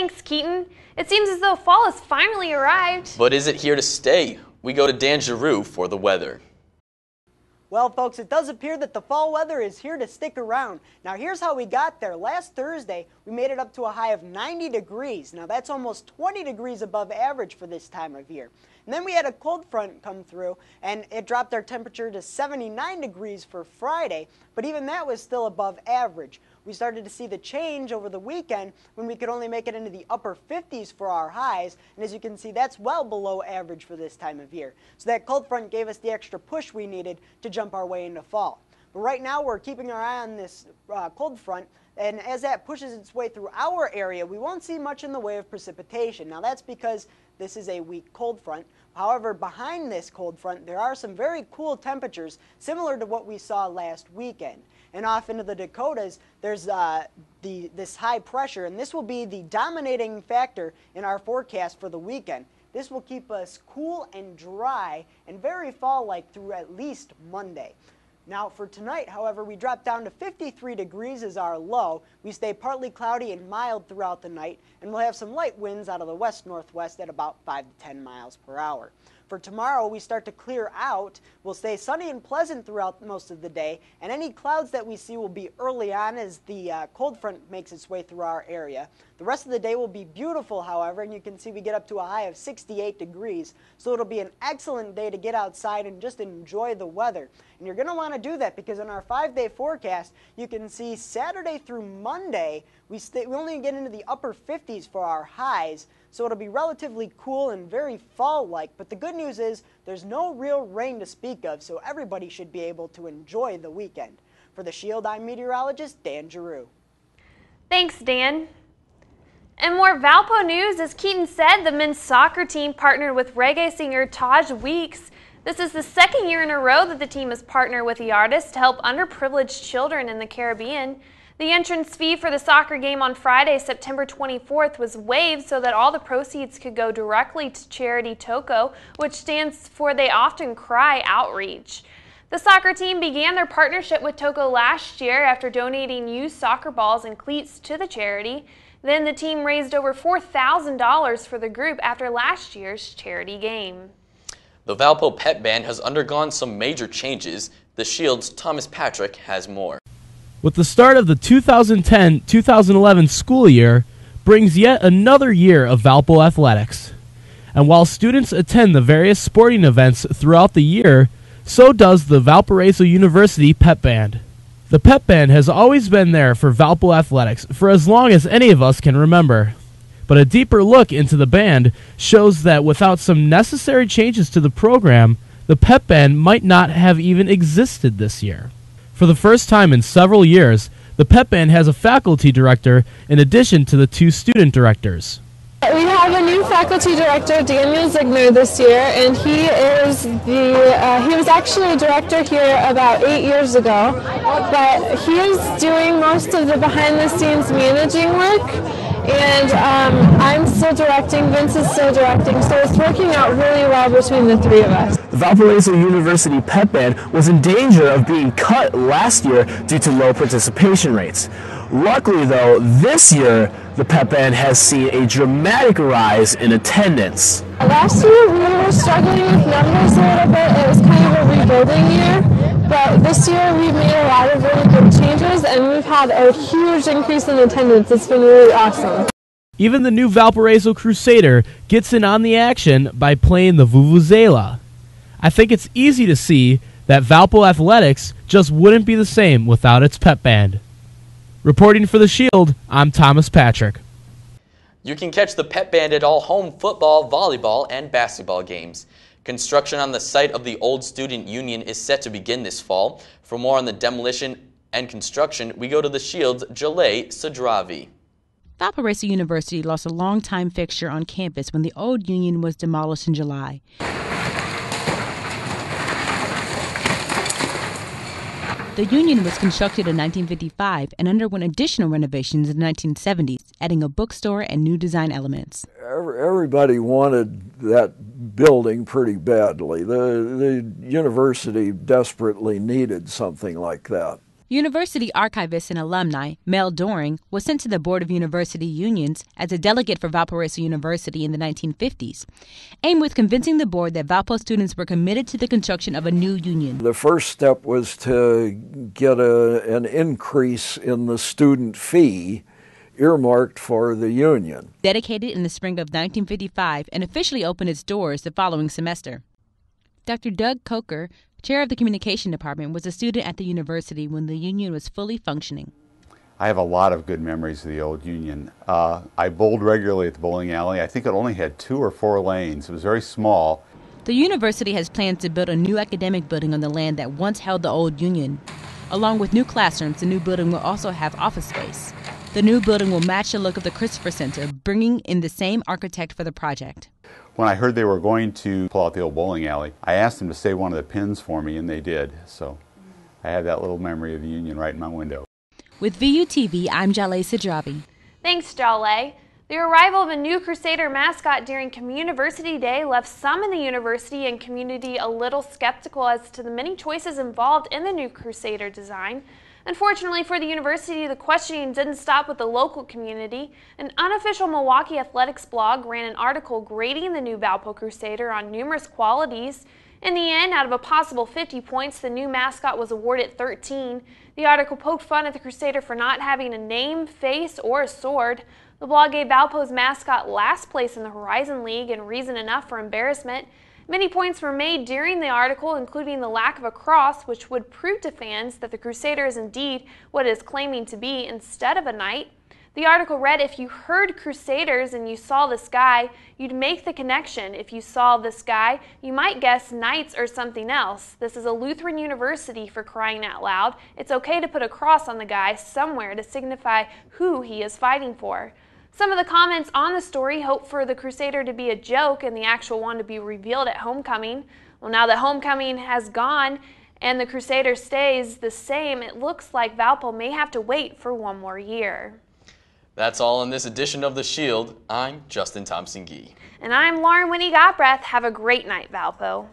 Thanks, Keaton. It seems as though fall has finally arrived. But is it here to stay? We go to Dan Giroux for the weather. Well, folks, it does appear that the fall weather is here to stick around. Now, here's how we got there. Last Thursday, we made it up to a high of 90 degrees. Now, that's almost 20 degrees above average for this time of year. And then we had a cold front come through, and it dropped our temperature to 79 degrees for Friday, but even that was still above average. We started to see the change over the weekend when we could only make it into the upper 50s for our highs, and as you can see, that's well below average for this time of year. So that cold front gave us the extra push we needed to jump our way into fall. But right now, we're keeping our eye on this cold front, and as that pushes its way through our area, we won't see much in the way of precipitation. Now, that's because this is a weak cold front. However, behind this cold front, there are some very cool temperatures similar to what we saw last weekend. And off into the Dakotas, there's this high pressure, and this will be the dominating factor in our forecast for the weekend. This will keep us cool and dry and very fall-like through at least Monday. Now for tonight, however, we drop down to 53 degrees as our low. We stay partly cloudy and mild throughout the night, and we'll have some light winds out of the west-northwest at about 5 to 10 miles per hour. For tomorrow, we start to clear out. We'll stay sunny and pleasant throughout most of the day, and any clouds that we see will be early on as the cold front makes its way through our area. The rest of the day will be beautiful, however, and you can see we get up to a high of 68 degrees, so it'll be an excellent day to get outside and just enjoy the weather. And you're going to want to do that because in our 5-day forecast, you can see Saturday through Monday, we only get into the upper 50s for our highs, so it'll be relatively cool and very fall-like. But the good news is there's no real rain to speak of, so everybody should be able to enjoy the weekend. For The Shield, I'm meteorologist Dan Giroux. Thanks, Dan. And more Valpo news, as Keaton said, the men's soccer team partnered with reggae singer Taj Weeks. This is the second year in a row that the team has partnered with the artist to help underprivileged children in the Caribbean. The entrance fee for the soccer game on Friday, September 24th, was waived so that all the proceeds could go directly to charity TOCO, which stands for They Often Cry Outreach. The soccer team began their partnership with TOCO last year after donating used soccer balls and cleats to the charity. Then the team raised over $4,000 for the group after last year's charity game. The Valpo Pep Band has undergone some major changes. The Shield's Thomas Patrick has more. With the start of the 2010-2011 school year brings yet another year of Valpo athletics. And while students attend the various sporting events throughout the year, so does the Valparaiso University Pep Band. The Pep Band has always been there for Valpo athletics for as long as any of us can remember. But a deeper look into the band shows that without some necessary changes to the program, the Pep Band might not have even existed this year. For the first time in several years, the Pep Band has a faculty director in addition to the 2 student directors. We have a new faculty director, Daniel Ziegner, this year, and he was actually a director here about 8 years ago, but he is doing most of the behind-the-scenes managing work, and I'm still directing, Vince is still directing, so it's working out really well between the 3 of us. The Valparaiso University Pep Band was in danger of being cut last year due to low participation rates. Luckily, though, this year, the Pep Band has seen a dramatic rise in attendance. Last year, we were struggling with numbers a little bit. It was kind of a rebuilding year, but this year we've made a lot of really good changes, and we've had a huge increase in attendance. It's been really awesome. Even the new Valparaiso Crusader gets in on the action by playing the Vuvuzela. I think it's easy to see that Valpo athletics just wouldn't be the same without its Pep Band. Reporting for The Shield, I'm Thomas Patrick. You can catch the Pep Band at all home football, volleyball, and basketball games. Construction on the site of the old Student Union is set to begin this fall. For more on the demolition and construction, we go to The Shield's Jaleh Sadravi. Valparaiso University lost a longtime fixture on campus when the old Union was demolished in July. The Union was constructed in 1955 and underwent additional renovations in the 1970s, adding a bookstore and new design elements. Everybody wanted that building pretty badly. The university desperately needed something like that. University archivist and alumni Mel Doring was sent to the Board of University Unions as a delegate for Valparaiso University in the 1950s, aimed with convincing the board that Valpo students were committed to the construction of a new union. The first step was to get an increase in the student fee earmarked for the union. Dedicated in the spring of 1955 and officially opened its doors the following semester. Dr. Doug Coker, chair of the communication department, was a student at the university when the union was fully functioning. I have a lot of good memories of the old union. I bowled regularly at the bowling alley. I think it only had 2 or 4 lanes. It was very small. The university has plans to build a new academic building on the land that once held the old union. Along with new classrooms, the new building will also have office space. The new building will match the look of the Christopher Center, bringing in the same architect for the project. When I heard they were going to pull out the old bowling alley, I asked them to save one of the pins for me, and they did. So I have that little memory of the union right in my window. With VUTV, I'm Jaleh Sidravi. Thanks, Jaleh. The arrival of a new Crusader mascot during Communiversity Day left some in the university and community a little skeptical as to the many choices involved in the new Crusader design. Unfortunately for the university, the questioning didn't stop with the local community. An unofficial Milwaukee athletics blog ran an article grading the new Valpo Crusader on numerous qualities. In the end, out of a possible 50 points, the new mascot was awarded 13. The article poked fun at the Crusader for not having a name, face, or a sword. The blog gave Valpo's mascot last place in the Horizon League and reason enough for embarrassment. Many points were made during the article, including the lack of a cross, which would prove to fans that the Crusader is indeed what it is claiming to be instead of a knight. The article read, if you heard Crusaders and you saw this guy, you'd make the connection. If you saw this guy, you might guess knights or something else. This is a Lutheran university, for crying out loud. It's okay to put a cross on the guy somewhere to signify who he is fighting for. Some of the comments on the story hope for the Crusader to be a joke and the actual one to be revealed at homecoming. Well, now that homecoming has gone and the Crusader stays the same, it looks like Valpo may have to wait for one more year. That's all in this edition of The Shield. I'm Justin Thompson-Gee. And I'm Lauren Winnie Gottbreath. Have a great night, Valpo.